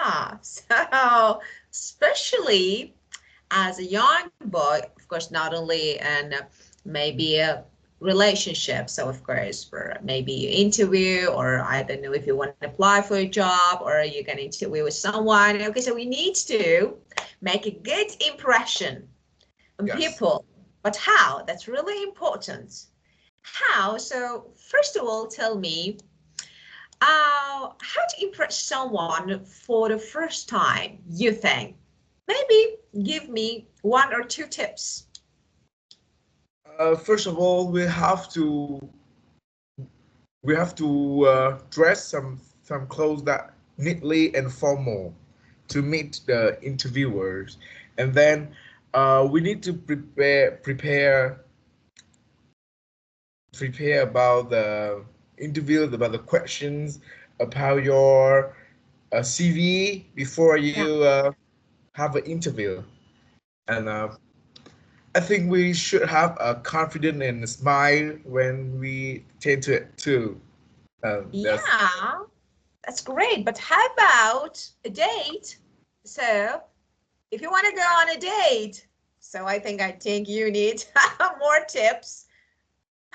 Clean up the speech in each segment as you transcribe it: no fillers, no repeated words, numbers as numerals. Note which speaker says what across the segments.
Speaker 1: Yeah. So, especially as a young boy, of course, not only in maybe a relationship. So, of course, for maybe an interview, or I don't know if you want to apply for a job or you're going to interview with someone. Okay, so we need to make a good impression on
Speaker 2: Yes.
Speaker 1: people. But how? That's really important. How? So, first of all, tell me how to impress someone for the first time, you think? Maybe give me one or two tips.
Speaker 2: First of all, we have to dress some clothes that neatly and formal to meet the interviewers, and then we need to prepare about the interview, about the questions, about your CV before
Speaker 1: Yeah.
Speaker 2: you have an interview. And I think we should have a confidence and a smile when we tend to it too. That's
Speaker 1: Yeah, that's great. But how about a date? So if you want to go on a date, so I think you need more tips.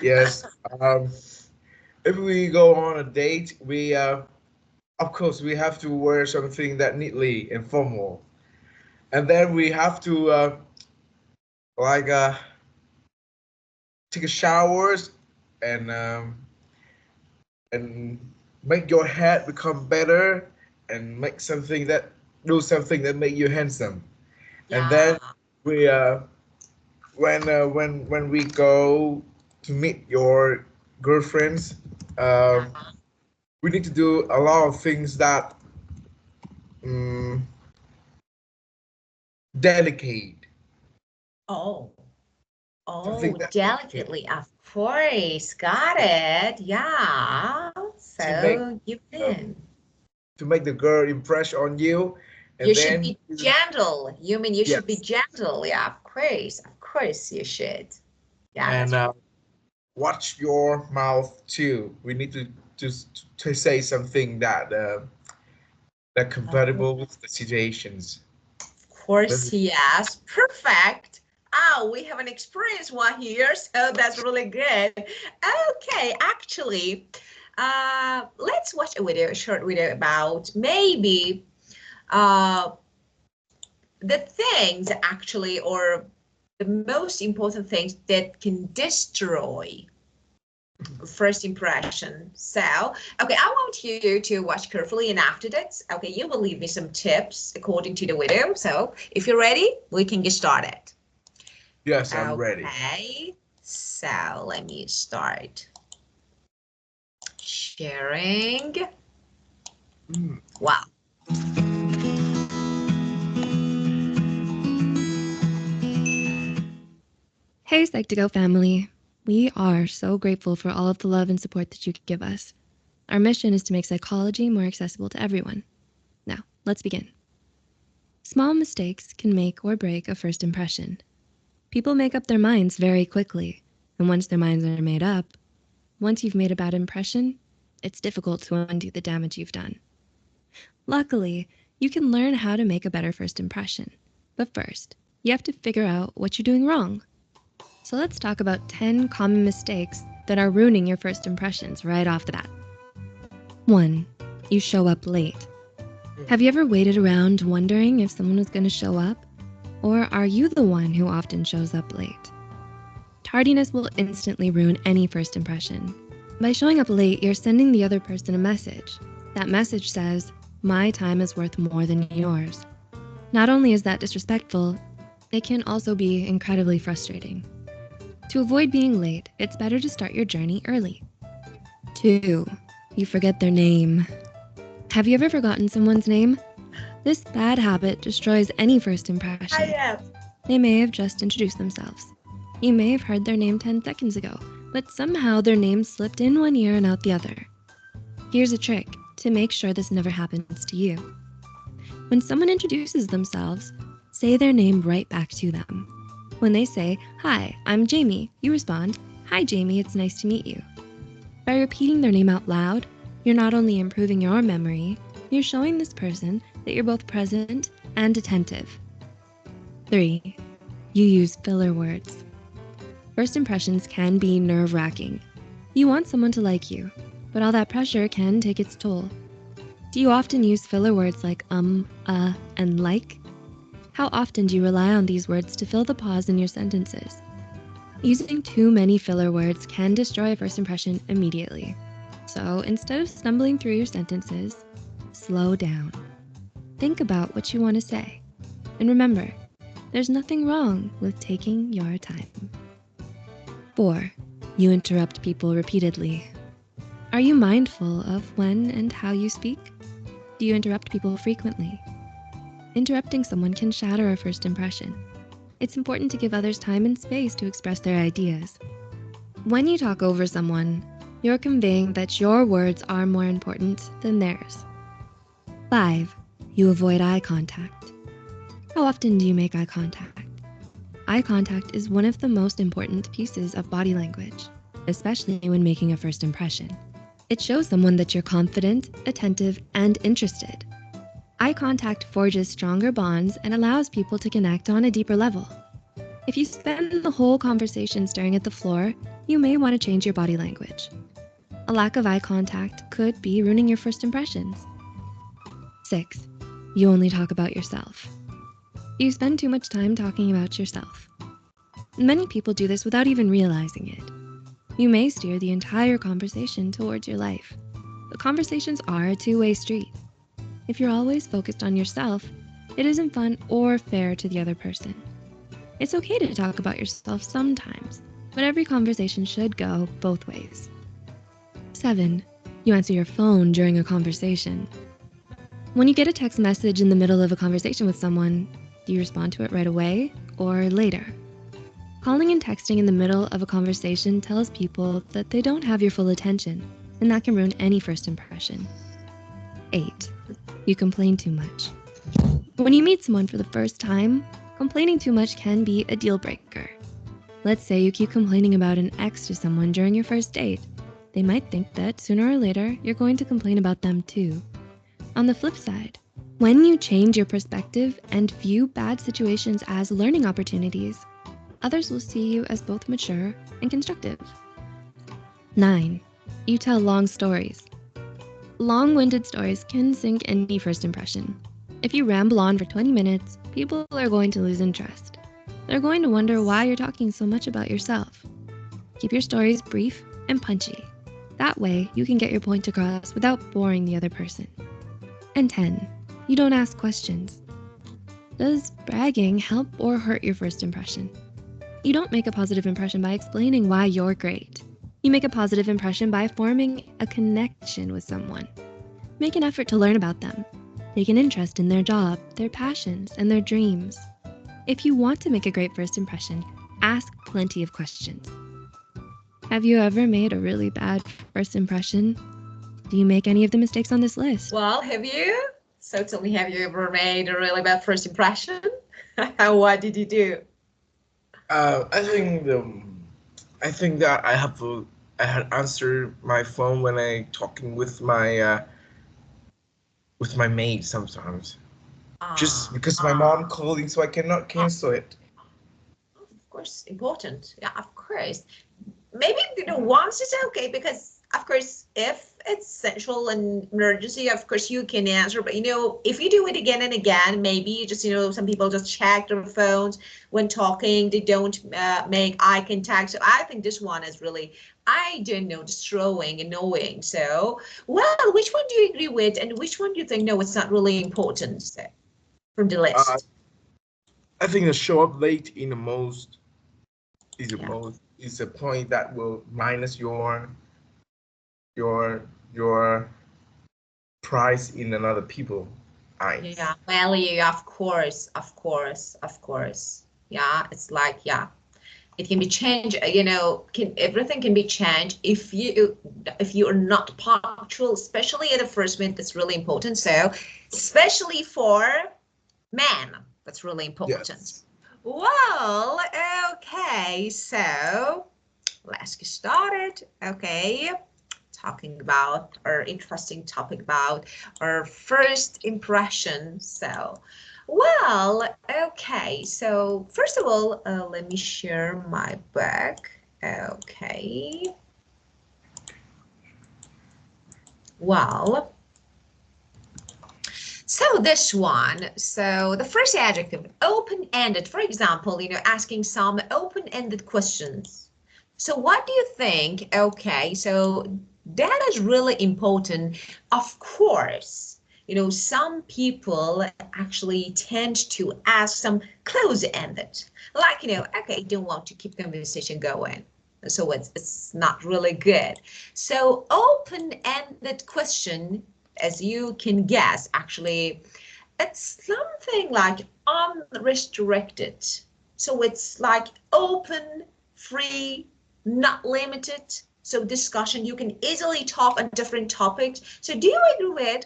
Speaker 2: yes. Um, if we go on a date, we of course we have to wear something that neatly and formal, and then we have to like take a showers and and make your head become better and make something that do something that make you handsome. And then
Speaker 1: Yeah.
Speaker 2: we when we go to meet your girlfriends,
Speaker 1: Yeah.
Speaker 2: um, we need to do a lot of things that um, delicate,
Speaker 1: Oh,
Speaker 2: something
Speaker 1: oh,
Speaker 2: that
Speaker 1: delicately, of course. Got it. Yeah.
Speaker 2: to make
Speaker 1: So you
Speaker 2: uh,
Speaker 1: can.
Speaker 2: to make the girl impress on you, and
Speaker 1: You should
Speaker 2: then
Speaker 1: be gentle. You mean you should be
Speaker 2: yes,
Speaker 1: gentle? Yeah, of course. Of course you should. Yeah,
Speaker 2: and
Speaker 1: that's
Speaker 2: watch your mouth too. We need to to say something that
Speaker 1: oh,
Speaker 2: compatible with the situations.
Speaker 1: of course, yes. Perfect. Oh, we have an experienced one here, so that's really good. Okay, actually, let's watch a short video about maybe uh, the things actually, or the most important things that can destroy first impression. So, okay, I want you to watch carefully, and after that, okay, you will leave me some tips according to the video. So, if you're ready, we can get started.
Speaker 2: Yes, I'm ready.
Speaker 1: Okay, so let me start sharing.
Speaker 2: Mm.
Speaker 1: Wow.
Speaker 3: Hey, Psych2Go family. We are so grateful for all of the love and support that you give us. Our mission is to make psychology more accessible to everyone. Now, let's begin. Small mistakes can make or break a first impression. People make up their minds very quickly, and once their minds are made up, once you've made a bad impression, it's difficult to undo the damage you've done. Luckily, you can learn how to make a better first impression. But first, you have to figure out what you're doing wrong. So let's talk about 10 common mistakes that are ruining your first impressions right off the bat. 1. You show up late. Have you ever waited around wondering if someone was going to show up? Or are you the one who often shows up late? Tardiness will instantly ruin any first impression. By showing up late, you're sending the other person a message. That message says, "My time is worth more than yours." Not only is that disrespectful, it can also be incredibly frustrating. To avoid being late, it's better to start your journey early. 2. You forget their name. Have you ever forgotten someone's name? This bad habit destroys any first
Speaker 1: I
Speaker 3: impression.
Speaker 1: am.
Speaker 3: They may have just introduced themselves. You may have heard their name 10 seconds ago, but somehow their name slipped in one ear and out the other. Here's a trick to make sure this never happens to you. When someone introduces themselves, say their name right back to them. When they say, "Hi, I'm Jamie," you respond, "Hi Jamie, it's nice to meet you." By repeating their name out loud, you're not only improving your memory, You're showing this person that you're both present and attentive. 3. You use filler words. First impressions can be nerve-wracking. You want someone to like you, but all that pressure can take its toll. Do you often use filler words like and like? How often do you rely on these words to fill the pause in your sentences? Using too many filler words can destroy a first impression immediately. So instead of stumbling through your sentences, slow down. Think about what you want to say. And remember, there's nothing wrong with taking your time. 4. You interrupt people repeatedly. Are you mindful of when and how you speak? Do you interrupt people frequently? Interrupting someone can shatter a first impression. It's important to give others time and space to express their ideas. When you talk over someone, you're conveying that your words are more important than theirs. 5. You avoid eye contact. How often do you make eye contact? Eye contact is one of the most important pieces of body language, especially when making a first impression. It shows someone that you're confident, attentive, and interested. Eye contact forges stronger bonds and allows people to connect on a deeper level. If you spend the whole conversation staring at the floor, you may want to change your body language. A lack of eye contact could be ruining your first impressions. 6. You only talk about yourself. You spend too much time talking about yourself. Many people do this without even realizing it. You may steer the entire conversation towards your life, but conversations are a two-way street. If you're always focused on yourself, it isn't fun or fair to the other person. It's okay to talk about yourself sometimes, but every conversation should go both ways. 7. You answer your phone during a conversation. When you get a text message in the middle of a conversation with someone, do you respond to it right away or later? Calling and texting in the middle of a conversation tells people that they don't have your full attention, and that can ruin any first impression. 8. You complain too much. When you meet someone for the first time, complaining too much can be a deal breaker. Let's say you keep complaining about an ex to someone during your first date. They might think that sooner or later, you're going to complain about them too. On the flip side, when you change your perspective and view bad situations as learning opportunities, others will see you as both mature and constructive. 9. You tell long stories. Long-winded stories can sink any first impression. If you ramble on for 20 minutes, people are going to lose interest. They're going to wonder why you're talking so much about yourself. Keep your stories brief and punchy. That way, you can get your point across without boring the other person. And 10. You don't ask questions. Does bragging help or hurt your first impression? You don't make a positive impression by explaining why you're great. You make a positive impression by forming a connection with someone. Make an effort to learn about them. Take an interest in their job, their passions, and their dreams. If you want to make a great first impression, ask plenty of questions. Have you ever made a really bad first impression? Do you make any of the mistakes on this list?
Speaker 1: Well, have you? So tell me, have you ever made a really bad first impression? What did you do?
Speaker 2: I think that I had answered my phone when I talking with my maid sometimes. Just because my mom calling, so I cannot cancel it.
Speaker 1: Of course, important. Yeah, of course. Maybe, once is okay, because of course, if it's essential and emergency, of course you can answer. But if you do it again and again, maybe just some people just check their phones when talking. They don't make eye contact. So I think this one is really, I don't know, destroying, annoying. So, well, which one do you agree with, and which one do you think no, it's not really important? So, from the list.
Speaker 2: I think the show up late in the most
Speaker 1: Yeah.
Speaker 2: is a point that will minus your price in another people eyes.
Speaker 1: Yeah, value, of course, of course, of course. Yeah, it's like, yeah, it can be changed, everything can be changed if you are not punctual, especially at the first minute. That's really important. So, especially for men, that's really important.
Speaker 2: Yes.
Speaker 1: Well, okay, so let's get started. Okay, talking about our interesting topic about our first impression. So, well, okay. So first of all, let me share my book. Okay. Well, so this one, so the first adjective, open-ended. For example, asking some open-ended questions. So what do you think? Okay, so that is really important. Of course, some people actually tend to ask some close-ended, like, okay, don't want to keep conversation going. So it's not really good. So open-ended question, as you can guess, actually, it's something like unrestricted. So it's like open, free, not limited. So discussion, you can easily talk on different topics. So do you agree with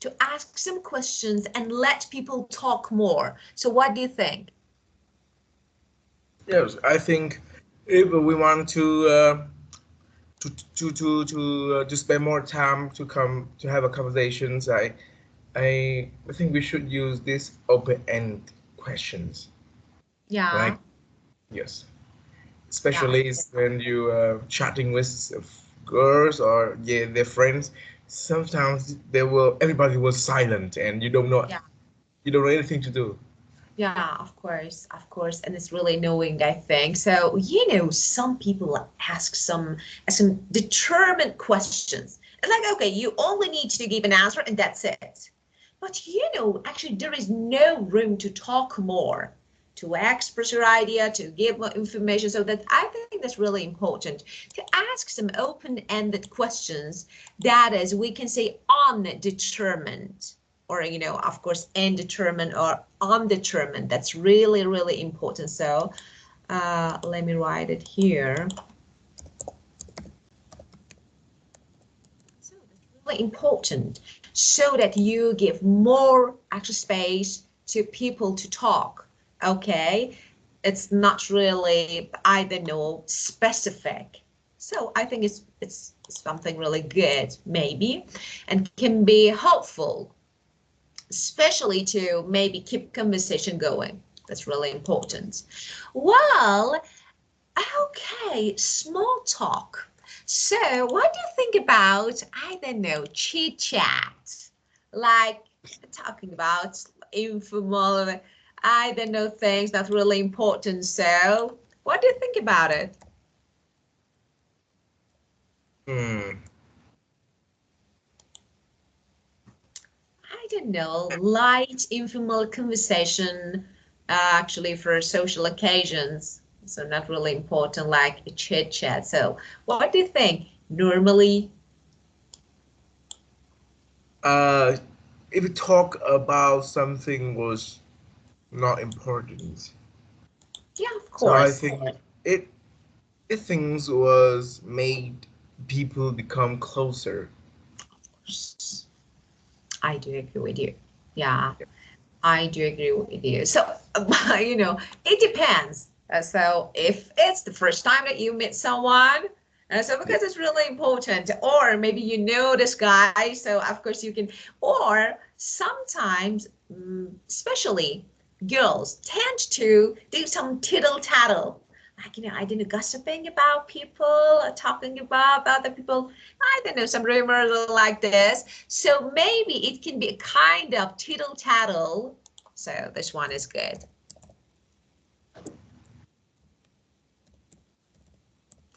Speaker 1: to ask some questions and let people talk more? So what do you think?
Speaker 2: Yes, I think if we want to spend more time to have a conversations, I think we should use these open-end questions.
Speaker 1: Yeah,
Speaker 2: Like, yes,
Speaker 1: yeah,
Speaker 2: especially when you chatting with girls or yeah, their friends. Sometimes everybody was silent and
Speaker 1: yeah.
Speaker 2: you don't know anything to do.
Speaker 1: Yeah, of course, and it's really knowing, I think. So, some people ask some determined questions. It's like, okay, you only need to give an answer and that's it. But actually there is no room to talk more, to express your idea, to give more information. So that I think that's really important to ask some open-ended questions that is, we can say, undetermined or of course indeterminate or undetermined. That's really, really important. So let me write it here. So that's really important, so that you give more actual space to people to talk. Okay, it's not really, I don't know, specific. So I think it's something really good, maybe, and can be helpful, especially to maybe keep conversation going. That's really important. Well, okay, small talk. So what do you think about, I don't know, chit chat? Like talking about informal, I don't know, things not really important. So what do you think about it?
Speaker 2: Hmm.
Speaker 1: I don't know, light, informal conversation, actually for social occasions. So not really important, like a chit chat. So what do you think? Normally,
Speaker 2: Uh, if we talk about something was not important,
Speaker 1: yeah, of
Speaker 2: so I
Speaker 1: course.
Speaker 2: think it it things was made people become closer.
Speaker 1: I do agree with you. Yeah, I do agree with you. So, it depends. So if it's the first time that you meet someone, so
Speaker 2: Yeah.
Speaker 1: because it's really important, or maybe you know this guy, so of course you can, or sometimes, especially girls tend to do some tittle tattle. Like, I don't know, gossiping about people, talking about other people. I don't know, some rumors like this. So maybe it can be a kind of tittle tattle. So this one is good.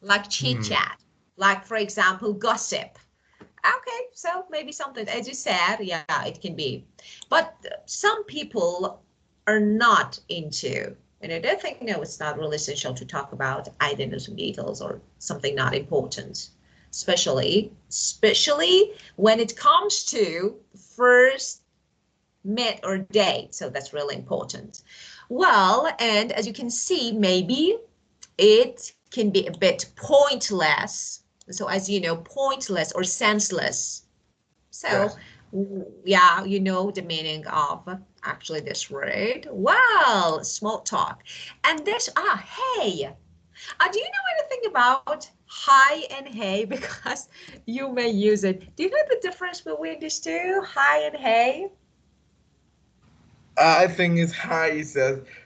Speaker 1: Like chit
Speaker 2: Hmm.
Speaker 1: chat, like for example, gossip. Okay, so maybe something, as you said, yeah, it can be. But some people are not into, and I don't think, no, it's not really essential to talk about identities and details or something not important, especially when it comes to first meet or date. So that's really important. Well, and as you can see, maybe it can be a bit pointless. So as you know, pointless or senseless. So
Speaker 2: Yes.
Speaker 1: yeah, you know the meaning of actually this word. Well, small talk. And this, hey, Do you know anything about hi and hey? Because you may use it. Do you know the difference between these two, hi and hey?
Speaker 2: I think it's hi is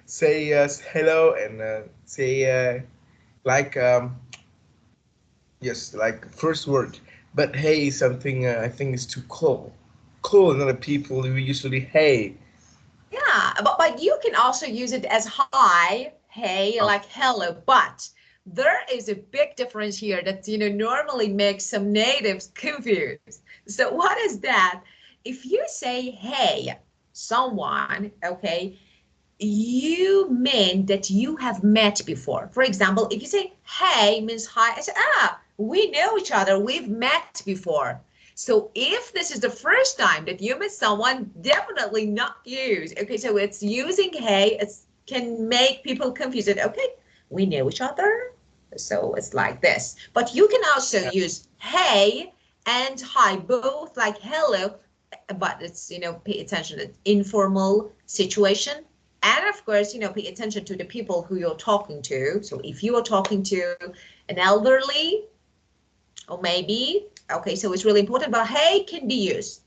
Speaker 2: say hello and say like yes, like first word. But hey is something I think is too cool. Cool, and other people we usually hey.
Speaker 1: Yeah, but you can also use it as hi, hey,
Speaker 2: Oh,
Speaker 1: like hello. But there is a big difference here that normally makes some natives confused. So what is that? If you say hey, someone, okay, you mean that you have met before. For example, if you say hey means hi, I say we know each other, we've met before. So if this is the first time that you met someone, definitely not use. Okay, so it's using hey, it can make people confused. Okay, we know each other, so it's like this. But you can also
Speaker 2: yeah.
Speaker 1: use hey and hi, both like hello, but it's pay attention, it's informal situation. And of course, pay attention to the people who you're talking to. So if you are talking to an elderly, or maybe, okay, so it's really important, but hey can be used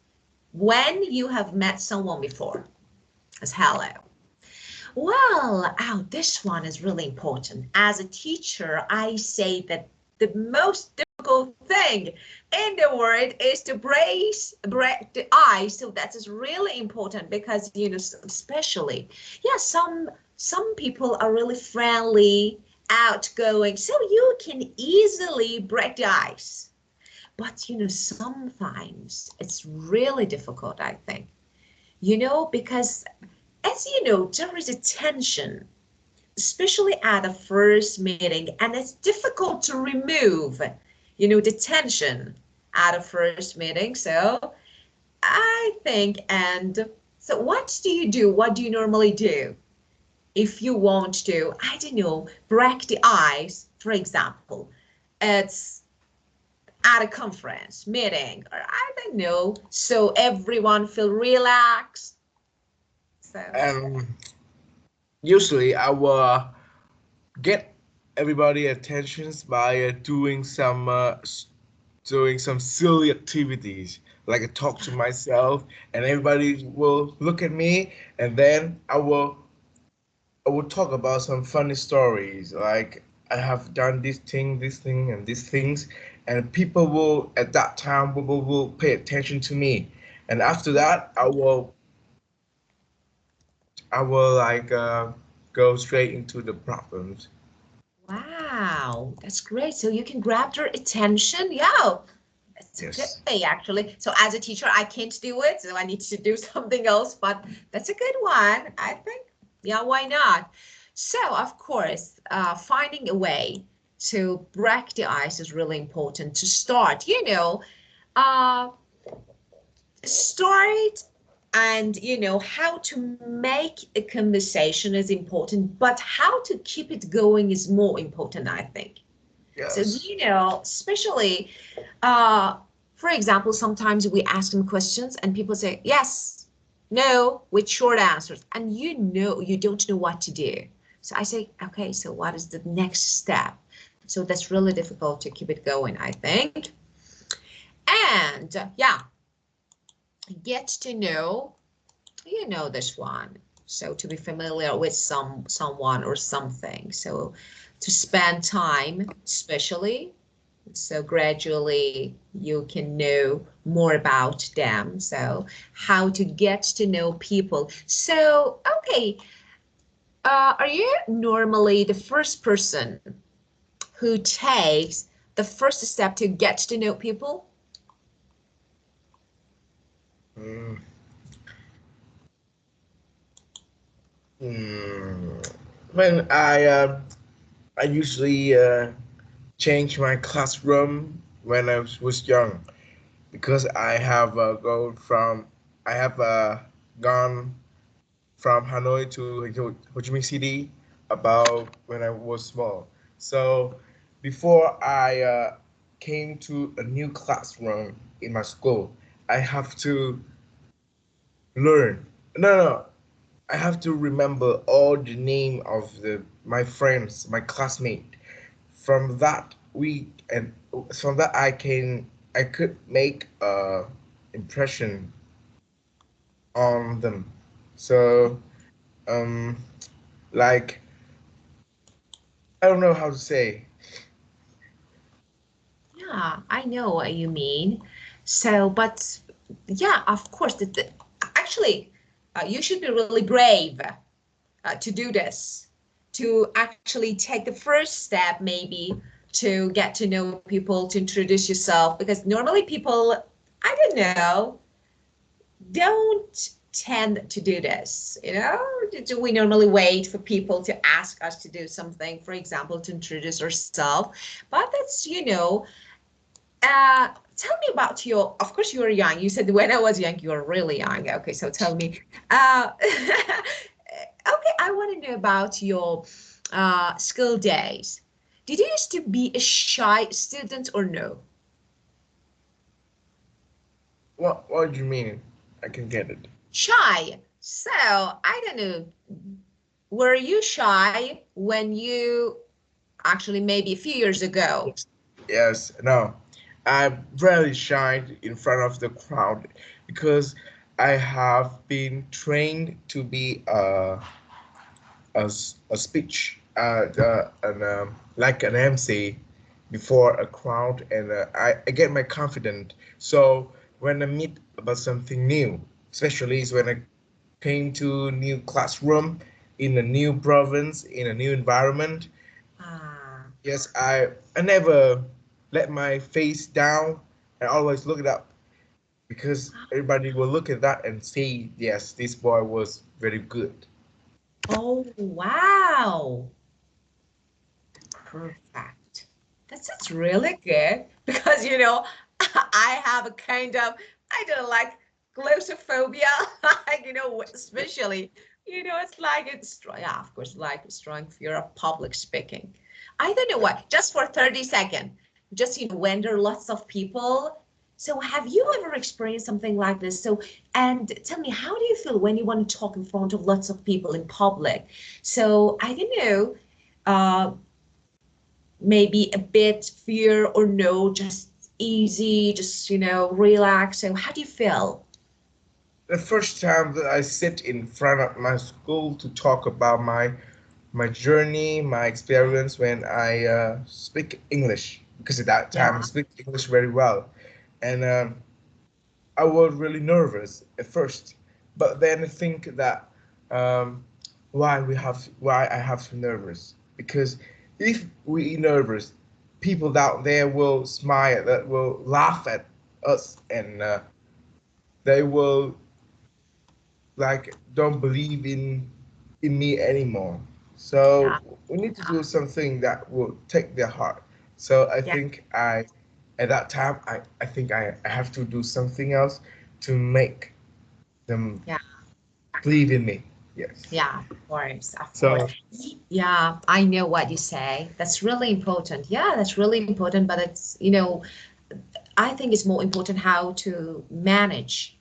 Speaker 1: when you have met someone before as hello. Well, this one is really important. As a teacher, I say that the most difficult thing in the world is to break the ice. So that is really important because, especially, yeah, some people are really friendly, outgoing, so you can easily break the ice. But, sometimes it's really difficult, I think, because as you know, there is a tension, especially at a first meeting, and it's difficult to remove, the tension at a first meeting. So I think, and so what do you do? What do you normally do if you want to, I don't know, break the ice, for example? It's at a conference meeting, or I don't know, so everyone feel relaxed. So
Speaker 2: And usually I will get everybody attentions by doing some silly activities like I talk to myself and everybody will look at me and then I will talk about some funny stories like I have done this thing and these things and people will at that time will pay attention to me and after that I will like go straight into the problems.
Speaker 1: wow, that's great. So you can grab their attention. Yeah, it's a good
Speaker 2: Yes.
Speaker 1: way actually. So as a teacher, I can't do it, so I need to do something else, but that's a good one, I think. Yeah, why not? So of course, finding a way to break the ice is really important to start, uh, start and how to make a conversation is important, but how to keep it going is more important, I think. So,
Speaker 2: Yes.
Speaker 1: especially, uh, for example, sometimes we ask them questions and people say yes, no, with short answers, and you don't know what to do. So I say, okay, so what is the next step? So that's really difficult to keep it going, I think. And yeah, get to know, this one. So to be familiar with someone or something. So to spend time, especially. So gradually you can know more about them. So how to get to know people. So, okay, are you normally the first person who takes the first step to get to know people?
Speaker 2: Mm, mm. When I usually change my classroom when I was young because I have gone from Hanoi to Ho Chi Minh City about when I was small. So before I came to a new classroom in my school, I have to learn. No, I have to remember all the name of the my friends, my classmate. from that I could make a impression on them. So um like I don't know how to say.
Speaker 1: Yeah, I know what you mean. So, but yeah, of course, actually, you should be really brave to do this, to actually take the first step, maybe to get to know people, to introduce yourself, because normally people, I don't know, don't tend to do this. Do we normally wait for people to ask us to do something, for example, to introduce ourselves? But that's, tell me about your, of course you were young. You said when I was young, you were really young. Okay, so tell me, okay, I want to know about your school days. Did you used to be a shy student or no?
Speaker 2: What do you mean? I can get it.
Speaker 1: Shy. So, I don't know, were you shy when you actually maybe a few years ago?
Speaker 2: Yes, no. I'm very shy in front of the crowd because I have been trained to be a speech and like an MC before a crowd, and I get my confidence. So when I meet about something new, especially is when I came to new classroom in a new province in a new environment.
Speaker 1: Ah,
Speaker 2: Yes, I never let my face down. I always look it up because everybody will look at that and say, yes, this boy was very good.
Speaker 1: oh, wow. Perfect. That's really good because I have a kind of, I don't like glossophobia, like especially it's like it's strong. Yeah, of course, like a strong fear of public speaking. I don't know why. Just for 30 seconds, just when there are lots of people. So have you ever experienced something like this? So and tell me, how do you feel when you want to talk in front of lots of people in public? So I don't know. Uh, Maybe a bit fear or no, just easy, just relax. So how do you feel?
Speaker 2: The first time that I sit in front of my school to talk about my journey, my experience when I speak English, because at that time I
Speaker 1: Yeah.
Speaker 2: speak English very well, and I was really nervous at first, but then I think that um, why I have to nervous, because if we nervous, people down there will smile, that will laugh at us, and they will like don't believe in me anymore.
Speaker 1: Yeah.
Speaker 2: So we need to do something that will take their heart. So I
Speaker 1: Yeah.
Speaker 2: think I at that time I think I have to do something else to make them
Speaker 1: Yeah.
Speaker 2: believe in me. Yes.
Speaker 1: Yeah, of course, of course.
Speaker 2: So
Speaker 1: Yeah, I know what you say. That's really important. Yeah, that's really important, but I think it's more important how to manage,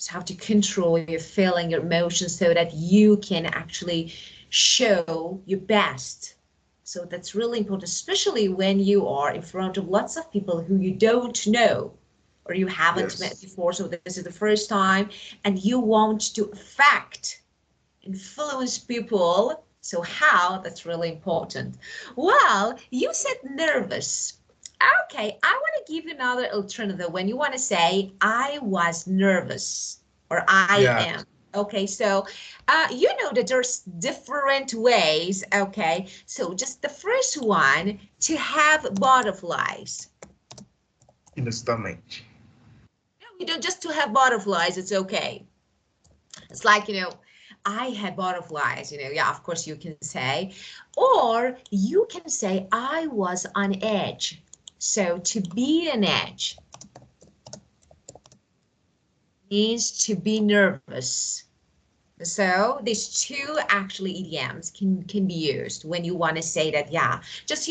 Speaker 1: how to control your feeling, your emotions so that you can actually show your best. So that's really important, especially when you are in front of lots of people who you don't know or you haven't met
Speaker 2: yes.
Speaker 1: before. So this is the first time, and you want to affect, influence people. So how? That's really important. Well, you said nervous. Okay, I want to give you another alternative when you want to say I was nervous or I
Speaker 2: Yeah.
Speaker 1: am. Okay, so that there's different ways. Okay, so just the first one, to have butterflies.
Speaker 2: In the stomach.
Speaker 1: No, you don't just to have butterflies. It's okay. It's like, I had butterflies, yeah, of course you can say. Or you can say, I was on edge. So to be on edge means to be nervous. So these two actually idioms can be used when you want to say that, yeah, just,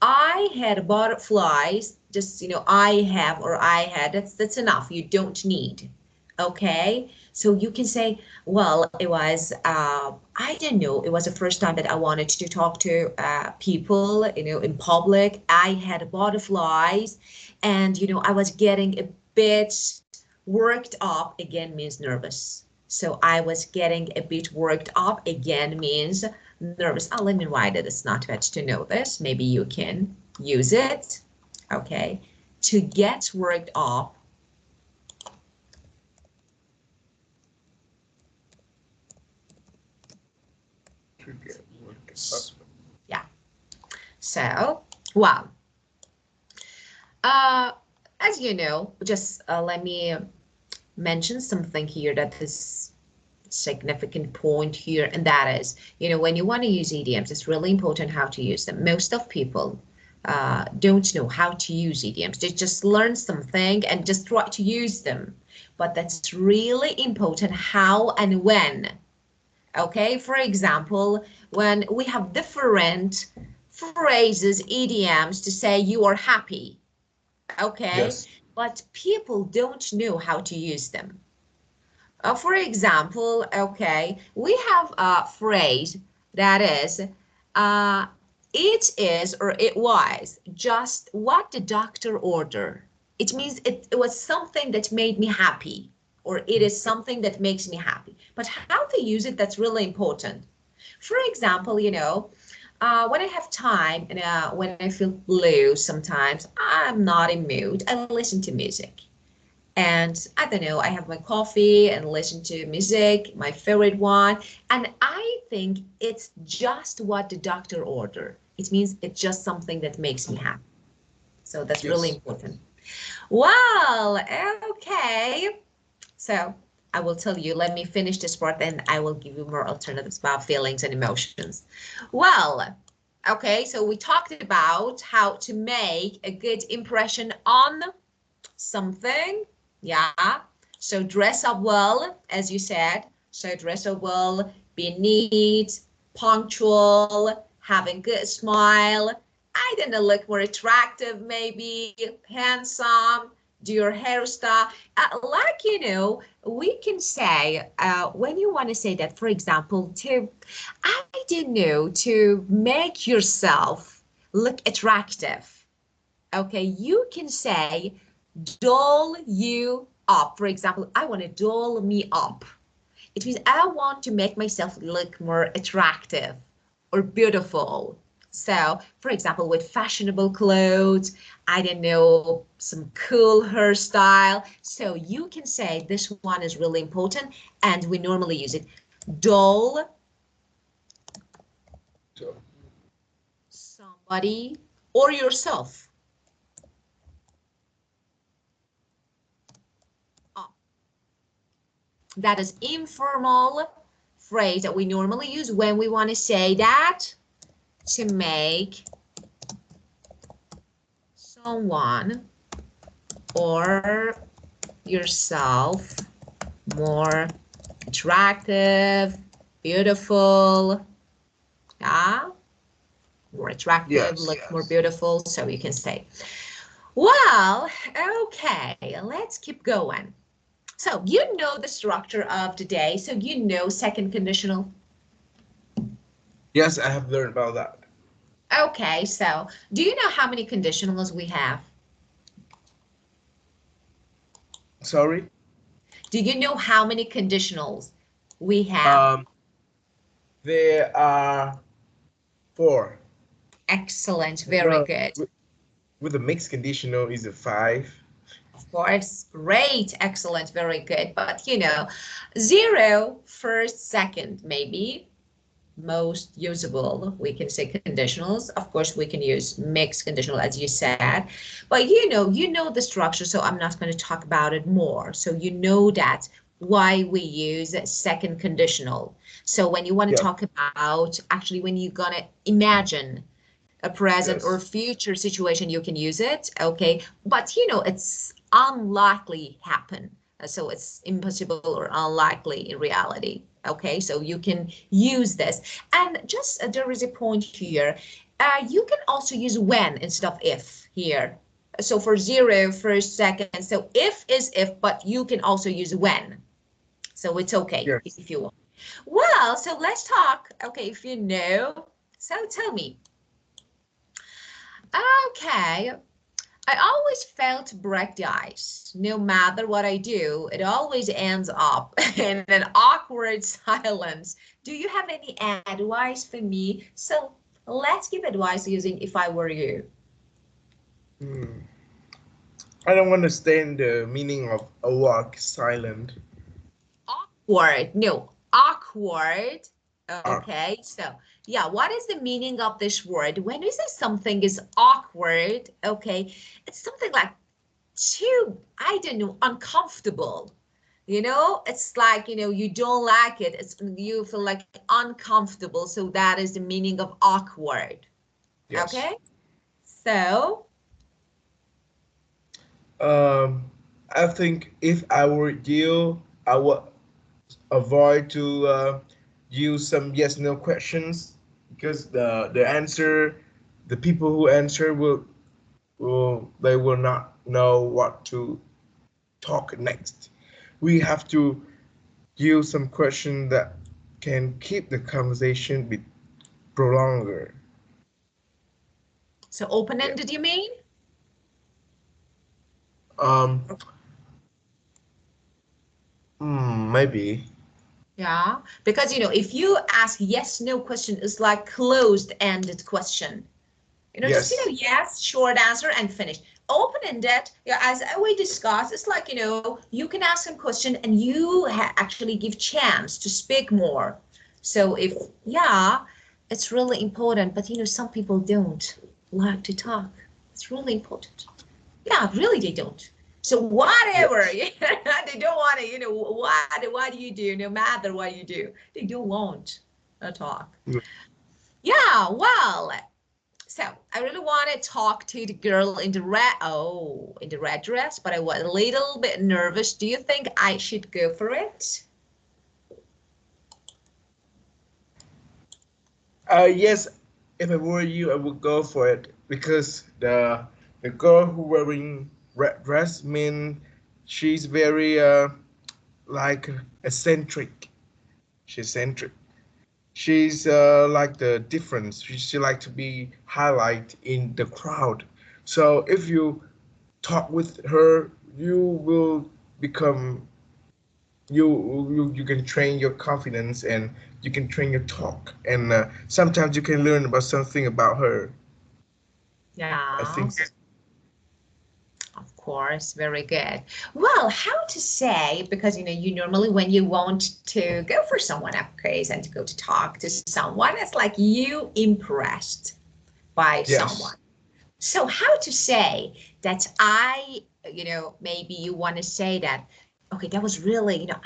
Speaker 1: I had butterflies, just, I have or I had, that's enough. You don't need. Okay, so you can say, well, it was, I don't know, it was the first time that I wanted to talk to people, in public. I had butterflies and, I was getting a bit worked up, again means nervous. So I was getting a bit worked up, again means nervous. Oh, let me write it. It's not bad to know this. Maybe you can use it. Okay, to get worked up.
Speaker 2: To get work
Speaker 1: Yeah. So, well, uh, as you know, just let me mention something here that is significant point here, and that is, when you want to use idioms, it's really important how to use them. Most of people don't know how to use idioms. They just learn something and just try to use them. But that's really important how and when. Okay, for example, when we have different phrases, idioms to say you are happy. Okay,
Speaker 2: Yes.
Speaker 1: but people don't know how to use them. For example, okay, we have a phrase that is, uh, it is or it was just what the doctor ordered. It means it was something that made me happy, or it is something that makes me happy. But how to use it, that's really important. For example, when I have time and when I feel blue, sometimes I'm not in mood, I listen to music. And I don't know, I have my coffee and listen to music, my favorite one. And I think it's just what the doctor ordered. It means it's just something that makes me happy. So that's really
Speaker 2: Yes.
Speaker 1: important. Well, okay. So I will tell you, let me finish this part, and I will give you more alternatives about feelings and emotions. Well, okay, so we talked about how to make a good impression on something. Yeah. So dress up well, as you said. So dress up well, be neat, punctual, having good smile. I don't know, look more attractive, maybe handsome, do your hairstyle. Like, we can say, when you want to say that, for example, I don't know, to make yourself look attractive. Okay, you can say, doll you up. For example, I want to doll me up. It means I want to make myself look more attractive or beautiful. So, for example, with fashionable clothes, I don't know, some cool hairstyle. So you can say this one is really important, and we normally use it. Doll
Speaker 2: So
Speaker 1: somebody or yourself up. That is informal phrase that we normally use when we want to say that to make someone or yourself more attractive, beautiful, yeah, more attractive,
Speaker 2: yes.
Speaker 1: look more beautiful, so you can say. Well, okay, let's keep going. So you know the structure of today, so you know second conditional.
Speaker 2: Yes, I have learned about that.
Speaker 1: Okay, so do you know how many conditionals we have?
Speaker 2: Sorry.
Speaker 1: Do you know how many conditionals we have?
Speaker 2: Um, there are four.
Speaker 1: Excellent,
Speaker 2: With
Speaker 1: very
Speaker 2: the
Speaker 1: good.
Speaker 2: with, with the mixed conditional is a five.
Speaker 1: Of course, great, excellent, very good. But zero, first, second, maybe most usable. We can say conditionals. Of course, we can use mixed conditional, as you said. But you know the structure, so I'm not going to talk about it more. So you know that why we use second conditional. So when you want to
Speaker 2: Yes.
Speaker 1: talk about, actually, when you're going to imagine a present or
Speaker 2: Yes.
Speaker 1: future situation, you can use it. Okay, but it's unlikely happen. So it's impossible or unlikely in reality. Okay, so you can use this. And just there is a point here. You can also use when instead of if here. So for zero, first, second. So if is if, but you can also use when. So it's okay
Speaker 2: Yes.
Speaker 1: if you want. Well, so let's talk. Okay, if you know. So tell me. Okay, I always fail to break the ice. No matter what I do, it always ends up in an awkward silence. Do you have any advice for me? So let's give advice using if I were you.
Speaker 2: Hmm. I don't understand the meaning of a walk silent.
Speaker 1: Awkward. No, awkward.
Speaker 2: Ah,
Speaker 1: Okay, so yeah, what is the meaning of this word? When we say something is awkward, okay, it's something like too, I don't know, uncomfortable. You know, it's like, you know, you don't like it. It's you feel like uncomfortable. So that is the meaning of awkward.
Speaker 2: yes.
Speaker 1: Okay, so
Speaker 2: Um, I think if I were you, I would avoid to use some yes no questions because the answer, the people who answer will they will not know what to talk next. We have to use some question that can keep the conversation be prolonger.
Speaker 1: so
Speaker 2: Yeah.
Speaker 1: open-ended, you mean?
Speaker 2: Um. Maybe.
Speaker 1: Yeah, because you know, if you ask yes, no question, it's like closed-ended question. You know, just, you know,
Speaker 2: Yes.
Speaker 1: yes, short answer and finish. Open-ended, yeah, as we discussed, it's like, you know, you can ask some question and you actually give chance to speak more. So if, yeah, it's really important, but you know, some people don't like to talk. It's really important. Yeah, really, they don't. So whatever,
Speaker 2: Yes.
Speaker 1: they don't want to, you know, what do you do? No matter what you do, they don't want to talk. Yeah, well, so I really want to talk to the girl in the red, oh, in the red dress, but I was a little bit nervous. Do you think I should go for it?
Speaker 2: Yes, if I were you, I would go for it because the girl who wearing red dress mean she's very like eccentric. She's eccentric. She's like the difference. She like to be highlight in the crowd. So if you talk with her, you will become you can train your confidence and you can train your talk and sometimes you can learn about something about her. I
Speaker 1: Yeah,
Speaker 2: think so.
Speaker 1: of course, very good. Well, how to say, because you know, you normally when you want to go for someone up case and to go to talk to someone, it's like you impressed by someone.
Speaker 2: Yes.
Speaker 1: So how to say that I, you know, maybe you want to say that, okay, that was really, you know,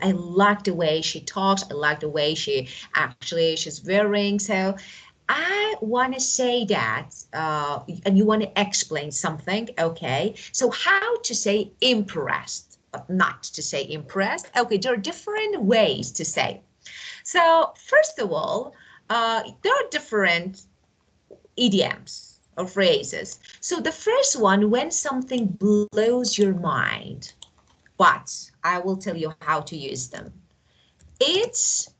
Speaker 1: I like the way she talks. I like the way she's wearing. So I want to say that, and you want to explain something. Okay. So how to say impressed, but not to say impressed. Okay. There are different ways to say. So first of all, there are different idioms or phrases. So the first one, when something blows your mind, but I will tell you how to use them. It's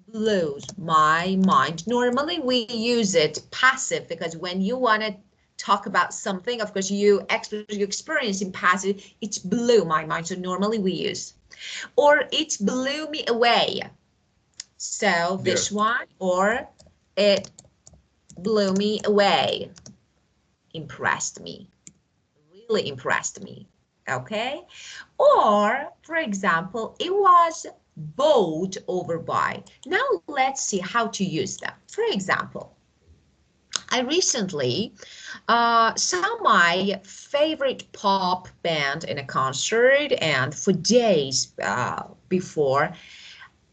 Speaker 1: blows my mind. Normally we use it passive because when you want to talk about something, of course, you experience in passive, it blew my mind. So normally we use, or it blew me away. So this
Speaker 2: Yes.
Speaker 1: one, or it blew me away, impressed me, really impressed me. Okay. Or, for example, it was bowled over by. Now let's see how to use them. For example, I recently saw my favorite pop band in a concert, and for days before,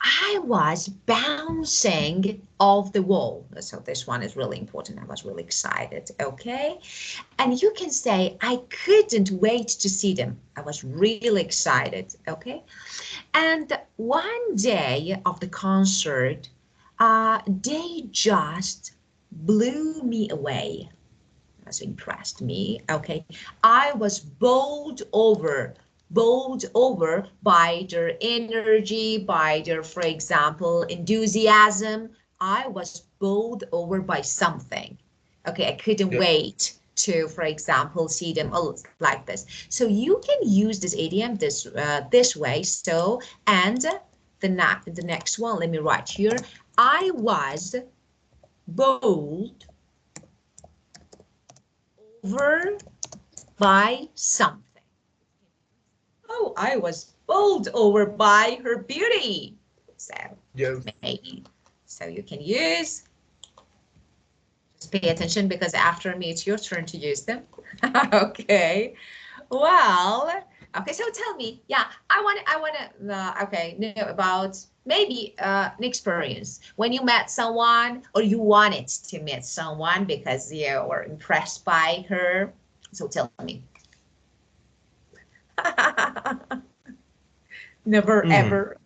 Speaker 1: I was bouncing off the wall. So this one is really important. I was really excited. Okay. And you can say, I couldn't wait to see them. I was really excited. Okay. And one day of the concert, they just blew me away. has impressed me. Okay, I was bowled over by their energy, by their, for example, enthusiasm. I was bowled over by something. Okay, I couldn't
Speaker 2: Yeah.
Speaker 1: wait to, for example, see them like this. So you can use this idiom this way. So, and the next one, let me write here. I was bowled over by something. Oh, I was bowled over by her beauty. So
Speaker 2: Yes.
Speaker 1: maybe, so you can use, just pay attention because after me, it's your turn to use them. Okay. Well, okay, so tell me, yeah, okay, know about maybe an experience when you met someone or you wanted to meet someone because you were impressed by her. So tell me. Never
Speaker 2: Hmm.
Speaker 1: ever.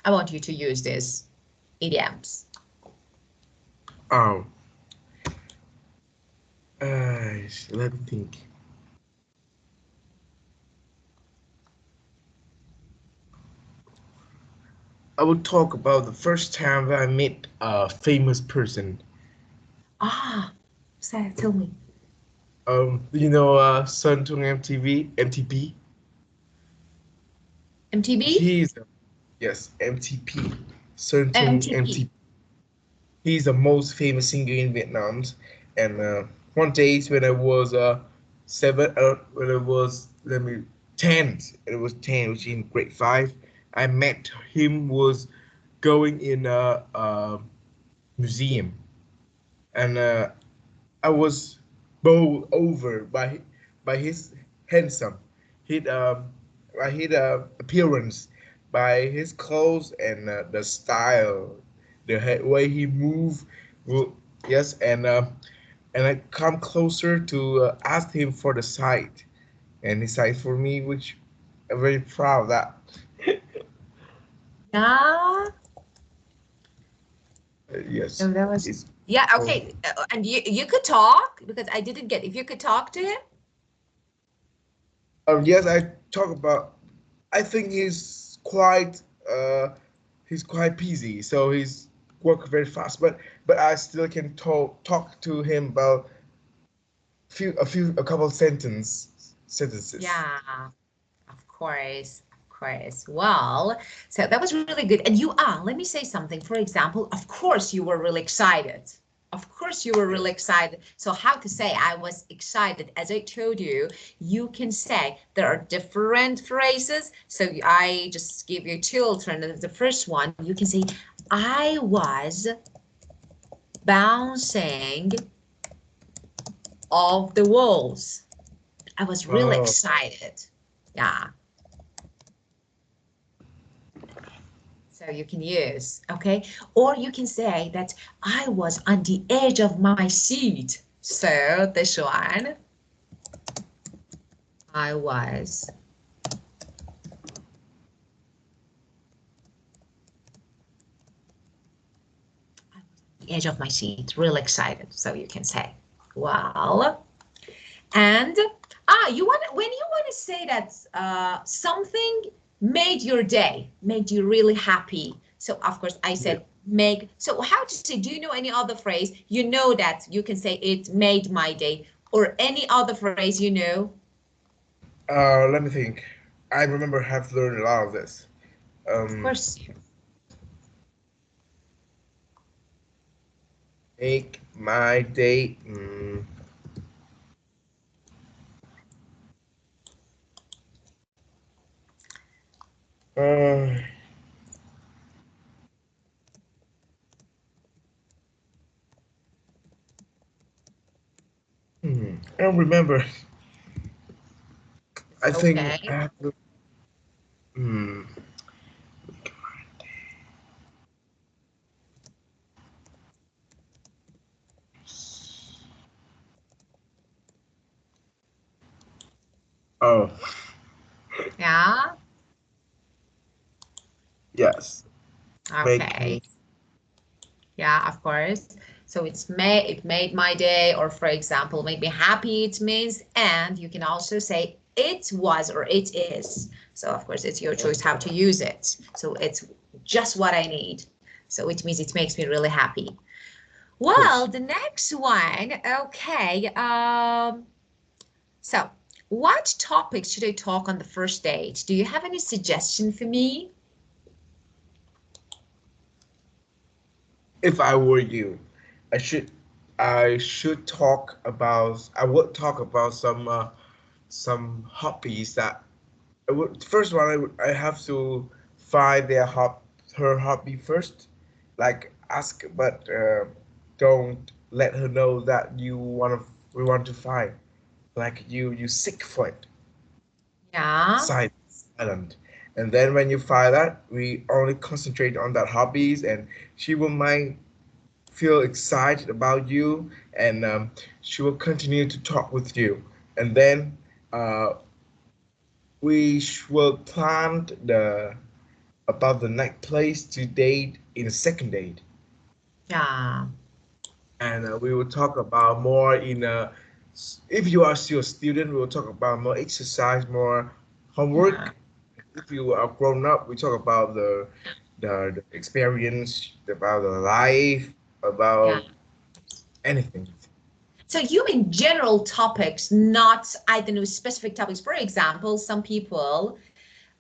Speaker 1: I want you to use these idioms.
Speaker 2: Um. Let me think. I would talk about the first time that I met a famous person.
Speaker 1: Ah, so tell me.
Speaker 2: Sun Tung MTP.
Speaker 1: MTB?
Speaker 2: He's yes, MTP. Sun Tung
Speaker 1: MTP.
Speaker 2: MTP. He's the most famous singer in Vietnam. And one day when I was when I was let me 10, it was 10, which in grade 5, I met him was going in a museum, and I was bowled over by his handsome, his by his appearance, by his clothes and the style, the way he moved. Yes, and I come closer to ask him for the site, and he signed for me, which I'm very proud of that.
Speaker 1: Yeah.
Speaker 2: Yes,
Speaker 1: So that was,
Speaker 2: it's
Speaker 1: yeah,
Speaker 2: oh,
Speaker 1: okay. And you could talk because I didn't get, if you could talk to him.
Speaker 2: yes, I talk about. I think uh he's quite busy, so he's work very fast. But I still can talk to him about a couple sentences.
Speaker 1: Yeah, of course, of course. Well, so that was really good. And you are, let me say something. For example, of course you were really excited. Of course you were really
Speaker 2: Yes.
Speaker 1: excited. So how to say I was excited? As I told you, you can say there are different phrases. So I just give you two alternatives. The first one, you can say, I was bouncing off the walls. I was really
Speaker 2: Oh,
Speaker 1: excited. Yeah. So you can use, okay? Or you can say that I was on the edge of my seat. So this one, I was on the edge of my seat, real excited. So you can say, well, and you want when you want to say that something made your day, made you really happy. So of course I
Speaker 2: yeah.
Speaker 1: said make. So how to say? Do you know any other phrase? You know that you can say it made my day, or any other phrase you know.
Speaker 2: Let me think. I remember have learned a lot of this.
Speaker 1: Of
Speaker 2: Um,
Speaker 1: course.
Speaker 2: make my day. Uh, I don't remember. I think I
Speaker 1: Okay.
Speaker 2: have to. Hmm. Oh,
Speaker 1: Yeah.
Speaker 2: yes. Make
Speaker 1: Okay.
Speaker 2: me.
Speaker 1: Yeah, of course. So it made my day, or for example, made me happy, it means, and you can also say it was or it is. So of course it's your choice how to use it. So it's just what I need. So it means it makes me really happy. Well, the next one, okay. So what topics should I talk on the first date? Do you have any suggestion for me?
Speaker 2: If I were you, I should I would talk about some hobbies that I would first one I have to find her hobby first, like ask, but don't let her know that we want to find, like you seek for it,
Speaker 1: Yeah.
Speaker 2: silent. And then when you find that, we only concentrate on that hobbies, and she will might feel excited about you, and she will continue to talk with you. And then uh, will plan about the next place to date in a second date,
Speaker 1: Yeah.
Speaker 2: and we will talk about more if you are still a student, we will talk about more exercise, more
Speaker 1: Yeah.
Speaker 2: homework. If you are grown up, we talk about the experience, about the life,
Speaker 1: Yeah.
Speaker 2: about anything.
Speaker 1: So you mean general topics, not, I don't know, specific topics. For example, some people,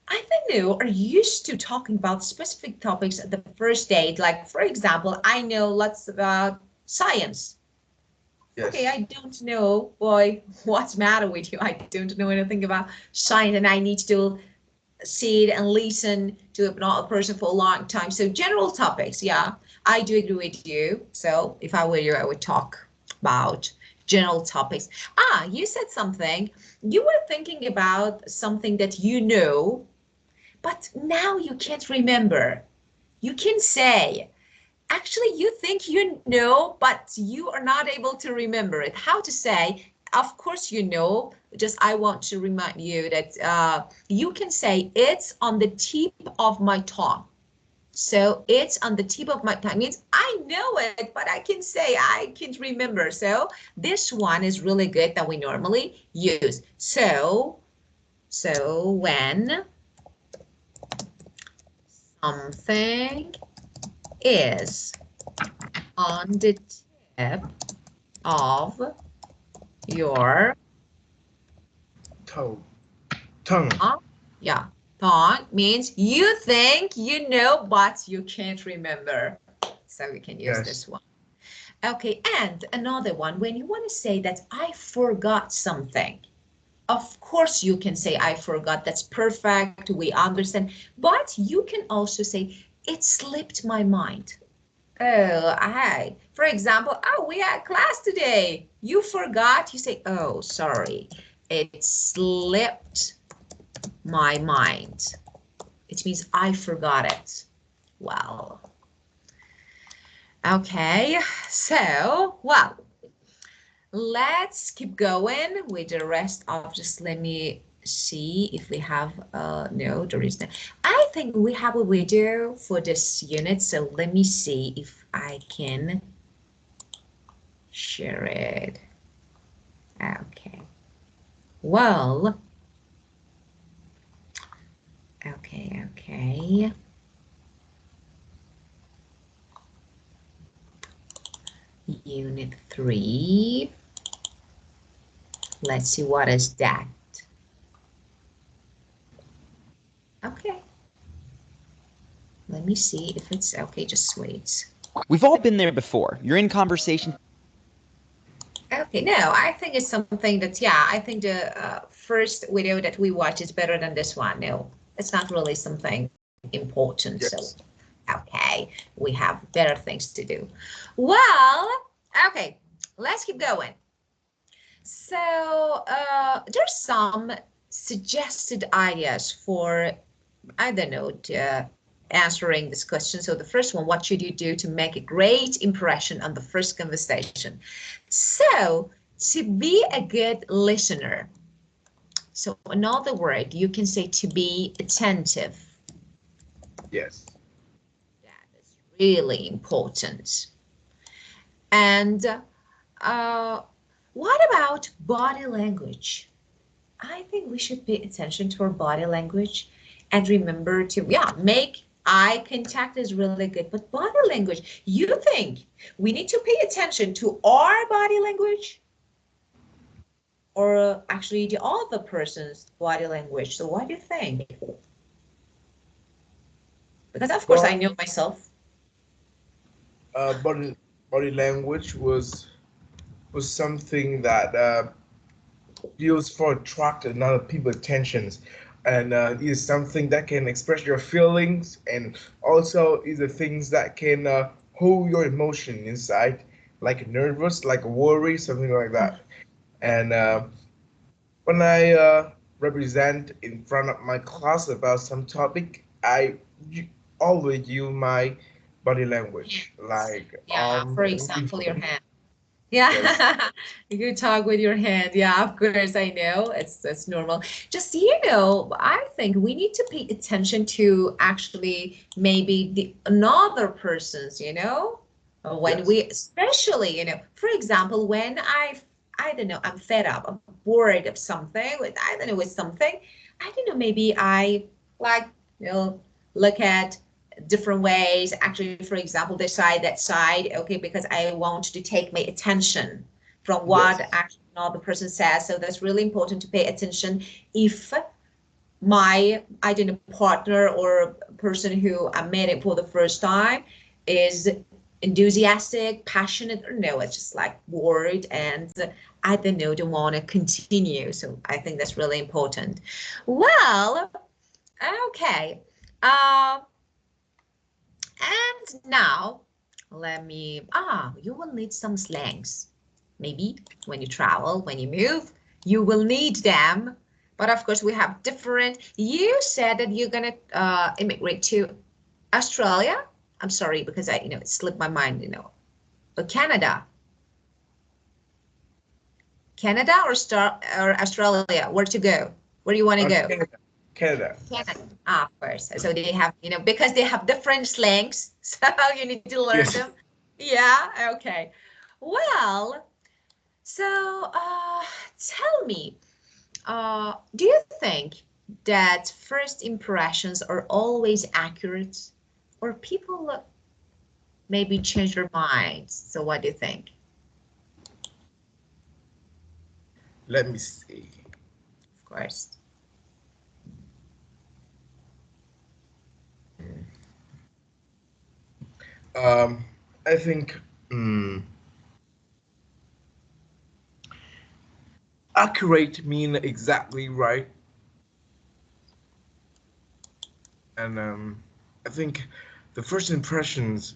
Speaker 1: I think, know, are used to talking about specific topics at the first date. Like, for example, I know lots about science. Okay,
Speaker 2: Yes.
Speaker 1: I don't know, boy, what's the matter with you? I don't know anything about science, and I need to sit and listen to another person for a long time. So general topics, yeah, I do agree with you. So if I were you, I would talk about general topics. Ah, you said something. You were thinking about something that you know, but now you can't remember. You can say, actually, you think you know, but you are not able to remember it. How to say, of course you know, just I want to remind you that you can say it's on the tip of my tongue. So it's on the tip of my tongue means I know it, but I can say I can't remember. So this one is really good that we normally use. So when something is on the tip of your
Speaker 2: Toe, tongue.
Speaker 1: tongue. Yeah, tongue means you think you know, but you can't remember. So we can use
Speaker 2: Yes.
Speaker 1: this one. Okay, and another one, when you want to say that I forgot something, of course you can say I forgot. That's perfect. We understand. But you can also say it slipped my mind. Oh, for example, oh, we had class today. You forgot. You say, oh, sorry. It slipped my mind. It means I forgot it. Well, okay. So, well, let's keep going with the rest of just let me see if we have no, there is no. I think we have a video for this unit, so let me see if I can share it. Okay. Well, okay. Unit 3. Let's see what is that. Okay. Let me see if it's okay, just wait.
Speaker 4: We've all been there before. You're in conversation.
Speaker 1: Okay, no, I think it's something that, yeah, I think the first video that we watched is better than this one. No, it's not really something important. So,
Speaker 2: Yes.
Speaker 1: okay, we have better things to do. Well, okay, let's keep going. So, there's some suggested ideas for, I don't know, answering this question. So the first one, what should you do to make a great impression on the first conversation? So to be a good listener. So another word, you can say to be attentive.
Speaker 2: Yes.
Speaker 1: That is really important. And what about body language? I think we should pay attention to our body language and remember to, yeah, make eye contact is really good, but body language, you think we need to pay attention to our body language or actually the other person's body language? So what do you think? Because of course I
Speaker 2: Well,
Speaker 1: know myself.
Speaker 2: body language was something that used for attract another people's attentions, and is something that can express your feelings, and also is the things that can hold your emotion inside, like nervous, like worry, something like that. And when I represent in front of my class about some topic, always use my body language, like
Speaker 1: Yeah, for example, your hand. Yeah,
Speaker 2: yes,
Speaker 1: you talk with your hand. Yeah, of course, I know. It's normal. Just, you know, I think we need to pay attention to actually maybe the another person's, you know, when
Speaker 2: yes,
Speaker 1: we, especially, you know, for example, when I don't know, I'm fed up, I'm bored of something with, I don't know, with something, I don't know, maybe I like, you know, look at different ways, actually, for example, this side, that side, okay, because I want to take my attention from what
Speaker 2: yes,
Speaker 1: actually another person says. So that's really important to pay attention if my, I don't know, partner or person who I met it for the first time is enthusiastic, passionate, or no, it's just like bored and I don't know, don't want to continue. So I think that's really important. Well, okay. Uh, and now, let me, you will need some slangs. Maybe when you travel, when you move, you will need them. But of course, we have different. You said that you're gonna immigrate to Australia. I'm sorry because I, you know, it slipped my mind, you know. But Canada, Canada or Australia? Where to go? Where do you want to go?
Speaker 2: Canada, Canada.
Speaker 1: Canada. Ah, of course. So they have, you know, because they have different slangs, so you need to learn
Speaker 2: Yes.
Speaker 1: them. Yeah, okay. Well, so tell me, do you think that first impressions are always accurate, or people maybe change their minds? So what do you think?
Speaker 2: Let me see.
Speaker 1: Of course.
Speaker 2: Um, I think mm, accurate mean exactly right, and I think the first impressions,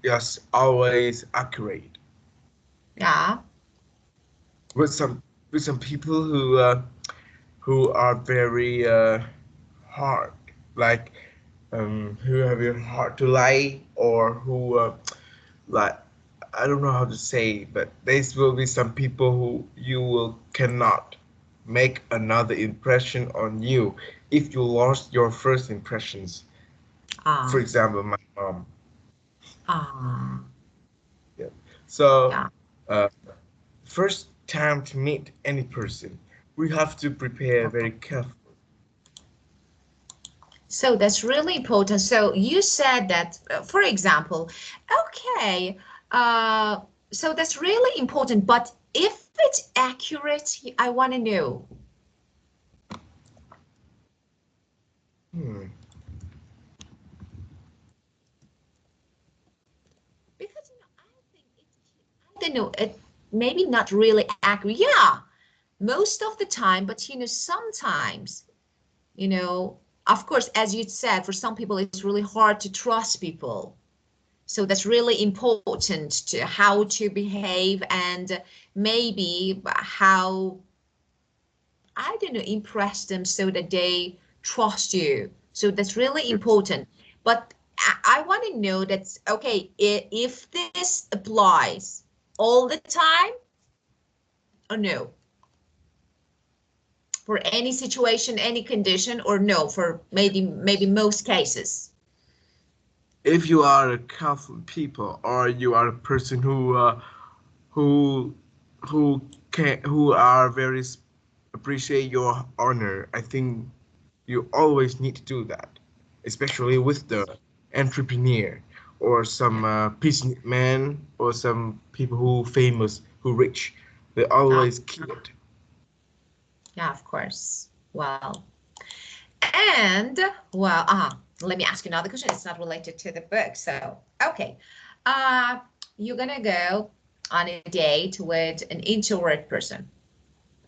Speaker 2: yes, always accurate.
Speaker 1: Yeah.
Speaker 2: With some people who are very hard, like who have it hard to lie, or who like I don't know how to say, but there will be some people who you will cannot make another impression on you if you lost your first impressions. For
Speaker 1: Ah.
Speaker 2: example, my mom.
Speaker 1: Ah.
Speaker 2: Yeah. So,
Speaker 1: Yeah.
Speaker 2: uh, first time to meet any person, we have to prepare very carefully.
Speaker 1: So that's really important. So you said that, for example, okay, so that's really important. But if it's accurate, I want to know.
Speaker 2: Hmm.
Speaker 1: Because you know, I think I don't know, it maybe not really accurate. Yeah, most of the time, but you know, sometimes, you know, of course, as you said, for some people, it's really hard to trust people. So that's really important to how to behave and maybe how, I don't know, impress them so that they trust you. So that's really important. But I want to know that, okay, if this applies all the time or no, for any situation, any condition, or no, for maybe most cases.
Speaker 2: If you are a careful people, or you are a person who who who are very appreciate your honor. I think you always need to do that, especially with the entrepreneur or some businessman or some people who famous who rich. They
Speaker 1: Ah,
Speaker 2: always keep it.
Speaker 1: yeah, of course. Well, and well, let me ask you another question. It's not related to the book. So, okay. Uh, you're gonna go on a date with an introvert person.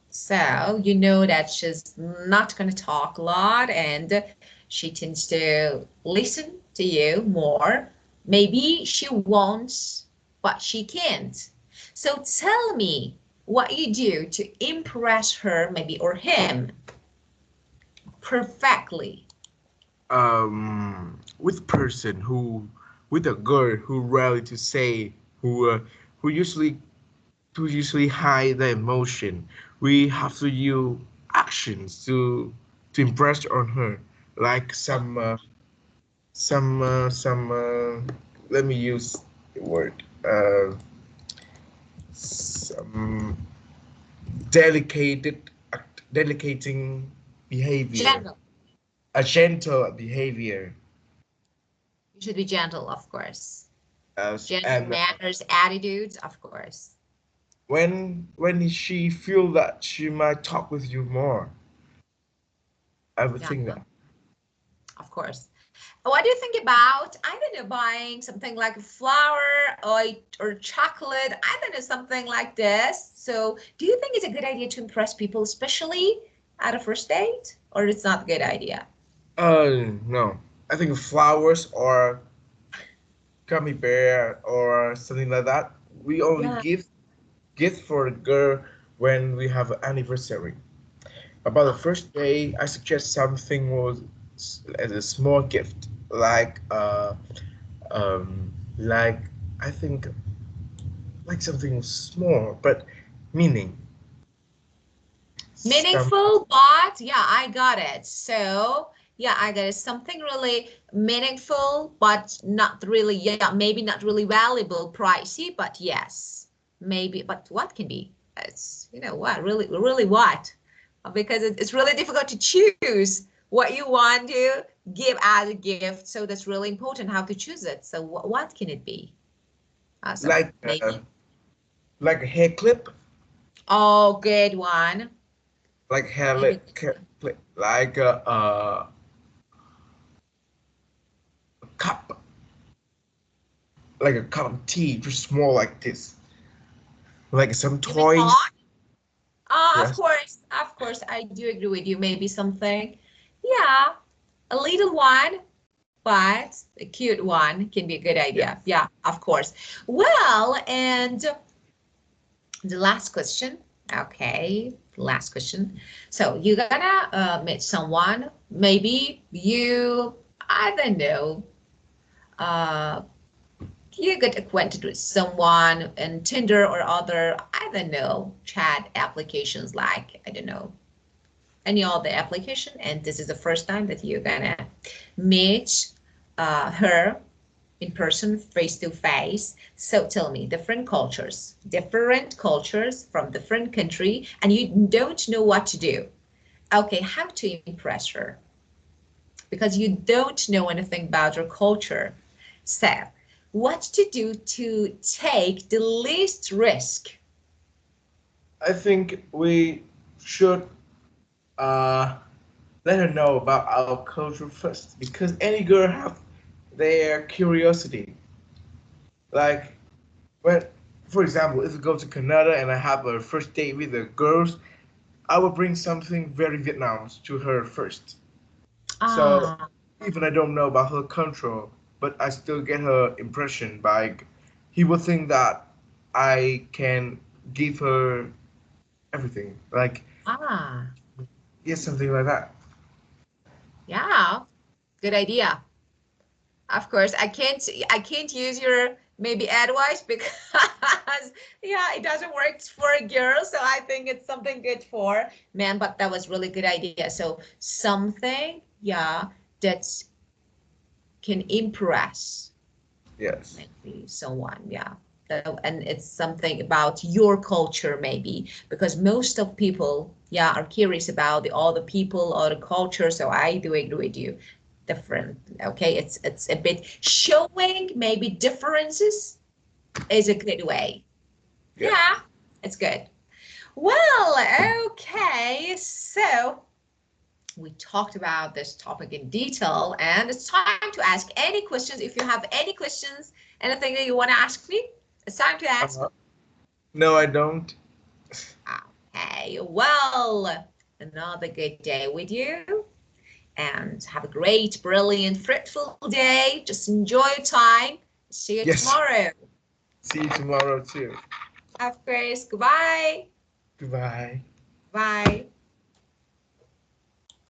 Speaker 1: So you know that she's not going to talk a lot and she tends to listen to you more. Maybe she wants, but she can't. So tell me what you do to impress her, maybe, or him perfectly.
Speaker 2: With person who with a girl who rarely to say who usually to usually hide the emotion. We have to use actions to impress on her, like let me use the word some delicated delicating behavior,
Speaker 1: Gentle.
Speaker 2: a gentle behavior.
Speaker 1: You should be gentle, of course.
Speaker 2: Yes,
Speaker 1: Gentle
Speaker 2: and
Speaker 1: manners, attitudes, of course.
Speaker 2: when she feel that she might talk with you more, I would
Speaker 1: Yeah,
Speaker 2: think that.
Speaker 1: of course. What do you think about, I don't know, buying something like a flower or chocolate? I don't know, something like this. So do you think it's a good idea to impress people, especially at a first date? Or it's not a good idea?
Speaker 2: No. I think flowers or gummy bear or something like that. We only
Speaker 1: Yeah.
Speaker 2: give gift for a girl when we have an anniversary. About the first day, I suggest something was as a small gift, like I think like something small but meaning. Some
Speaker 1: Meaningful, but yeah, I got it. So yeah, I got it. Something really meaningful, but not really, yeah, maybe not really valuable, pricey, but yes, maybe. But what can be? It's, you know what, really, really what? Because it's really difficult to choose what you want to give as a gift. So that's really important how to choose it. So what can it be? So
Speaker 2: like uh,
Speaker 1: maybe.
Speaker 2: like a hair clip,
Speaker 1: Oh, good one.
Speaker 2: like hair
Speaker 1: Maybe
Speaker 2: clip, like a cup, like a cup of tea, just small like this. Like some
Speaker 1: you mean
Speaker 2: toys. Yes.
Speaker 1: Of course, I do agree with you. Maybe something, yeah, a little one, but a cute one can be a good
Speaker 2: Yeah.
Speaker 1: idea. Yeah, of course. Well, and the last question. Okay, last question. So you're gonna meet someone. Maybe you, I don't know, uh, you get acquainted with someone in Tinder or other, I don't know, chat applications like, I don't know, any other application, and this is the first time that you're gonna meet her in person, face to face. So tell me, different cultures from different country, and you don't know what to do. Okay, how to impress her? Because you don't know anything about her culture. So, what to do to take the least risk?
Speaker 2: I think we should uh, let her know about our culture first, because any girl have their curiosity. Like when, for example, if we go to Canada and I have a first date with the girls, I will bring something very Vietnam to her first. So
Speaker 1: Ah,
Speaker 2: even I don't know about her culture, but I still get her impression by he would think that I can give her everything. Like
Speaker 1: ah,
Speaker 2: yes, something like that.
Speaker 1: yeah, good idea. Of course, I can't use your maybe advice because yeah, it doesn't work for a girl. So I think it's something good for men, but that was really good idea. So something, yeah, that can impress
Speaker 2: Yes.
Speaker 1: maybe someone. Yeah. And it's something about your culture maybe, because most of people, yeah, are curious about the other people or the culture. So I do agree with you. Different, okay? It's a bit showing maybe differences is a good way.
Speaker 2: Yeah.
Speaker 1: Yeah, it's good. Well, okay, so we talked about this topic in detail, and it's time to ask any questions. If you have any questions, anything that you want to ask me, it's time to ask.
Speaker 2: No, I don't.
Speaker 1: Okay, well, another good day with you, and have a great, brilliant, fruitful day. Just enjoy your time. See you
Speaker 2: Yes.
Speaker 1: tomorrow.
Speaker 2: See you tomorrow too.
Speaker 1: Of course, goodbye.
Speaker 2: Goodbye.
Speaker 1: Bye.